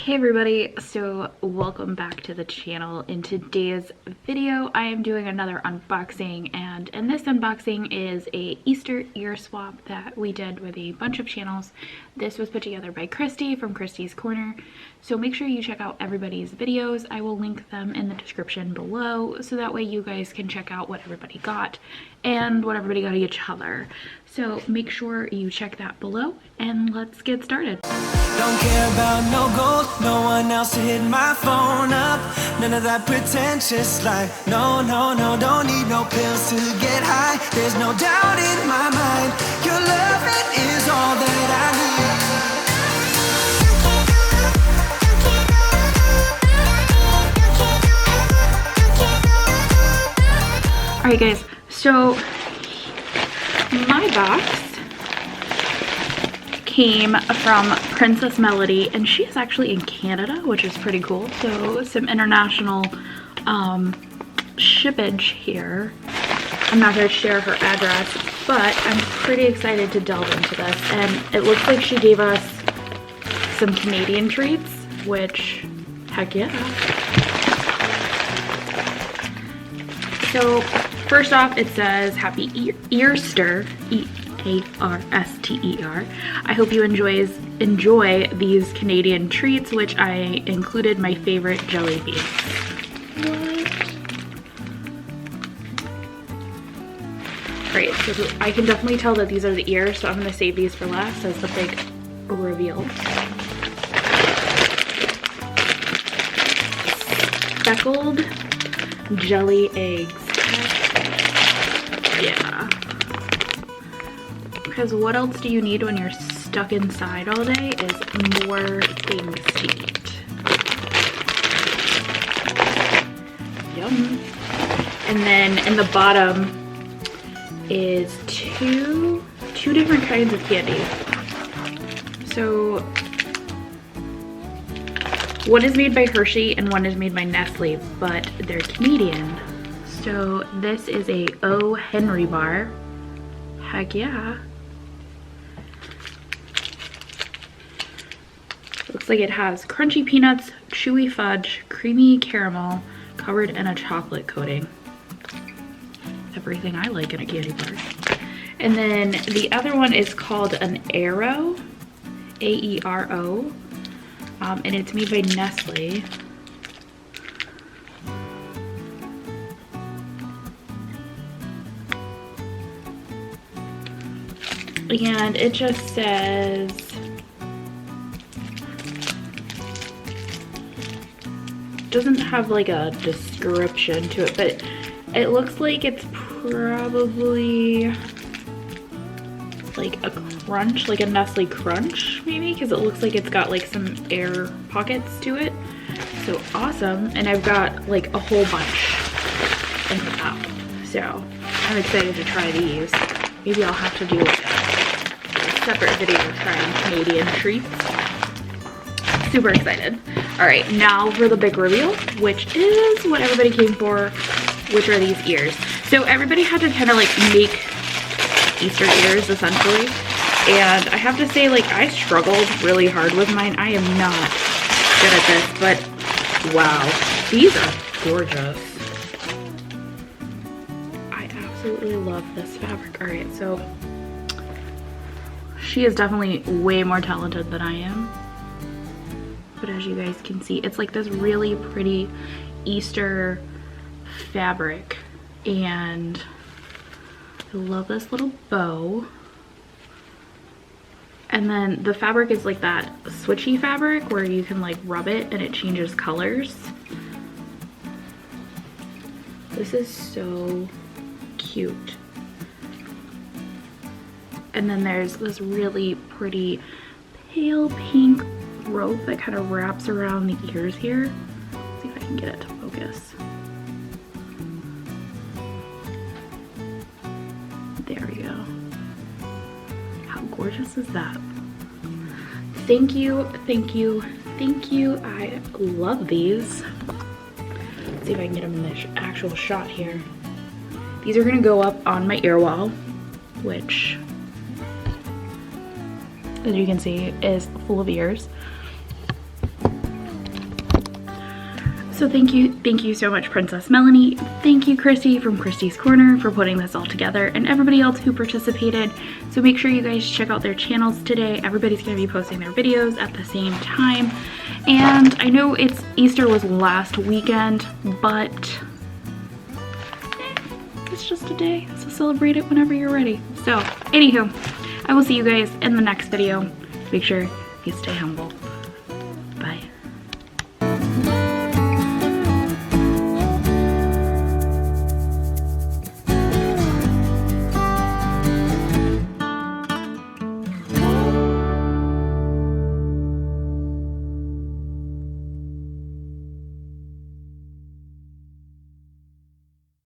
Hey everybody, so welcome back to the channel. In today's video I am doing another unboxing, and in this unboxing is a Easter ear swap that we did with a bunch of channels. This was put together by Christy from Christy's Corner, so make sure you check out everybody's videos. I will link them in the description below so that way you guys can check out what everybody got and what everybody got each other. So make sure you check that below and let's get started. Don't care about no gold, no one else to hit my phone up. None of that pretentious life. No, don't need no pills to get high. There's no doubt in my mind. Your loving is all that I need. Alright guys, so my box came from Princess Melody, and she is actually in Canada, which is pretty cool. So some international shippage here. I'm not going to share her address, but I'm pretty excited to delve into this. And it looks like she gave us some Canadian treats, which, heck yeah. So first off, it says Happy Easter, E-A-R-S-T-E-R. I hope you enjoy these Canadian treats, which I included my favorite jelly beans. What? Great, so I can definitely tell that these are the ears, so I'm going to save these for last as the big reveal. Speckled jelly eggs. Yeah. Because what else do you need when you're stuck inside all day is more things to eat. Yum. And then in the bottom is two different kinds of candy. So one is made by Hershey and one is made by Nestle, but they're Canadian. So this is a O. Henry bar. Heck yeah. Looks like it has crunchy peanuts, chewy fudge, creamy caramel, covered in a chocolate coating. Everything I like in a candy bar. And then the other one is called an Aero, A-E-R-O, and it's made by Nestle. And it just says doesn't have like a description to it, but it looks like it's probably like a crunch, like a Nestle Crunch maybe, because it looks like it's got like some air pockets to it. So awesome. And I've got like a whole bunch in the cup, so I'm excited to try these. Maybe I'll have to do a separate video trying Canadian treats. Super excited. All right, now for the big reveal, which is what everybody came for, which are these ears. So everybody had to kind of like make Easter ears essentially, and I have to say, like, I struggled really hard with mine. I am not good at this, but wow, these are gorgeous. I absolutely love this fabric. All right, so she is definitely way more talented than I am. But as you guys can see, it's like this really pretty Easter fabric, and I love this little bow. And then the fabric is like that switchy fabric where you can like rub it and it changes colors. This is so cute. And then there's this really pretty pale pink rope that kind of wraps around the ears here. Let's see if I can get it to focus. There we go. How gorgeous is that? Thank you, thank you, thank you. I love these. Let's see if I can get them in the actual shot here. These are gonna go up on my ear wall, which as you can see, is full of ears. So thank you so much, Princess Melanie. Thank you, Chrissy from Christy's Corner, for putting this all together, and everybody else who participated. So make sure you guys check out their channels today. Everybody's gonna be posting their videos at the same time. And I know Easter was last weekend, but it's just a day, so celebrate it whenever you're ready. So anywho, I will see you guys in the next video. Make sure you stay humble.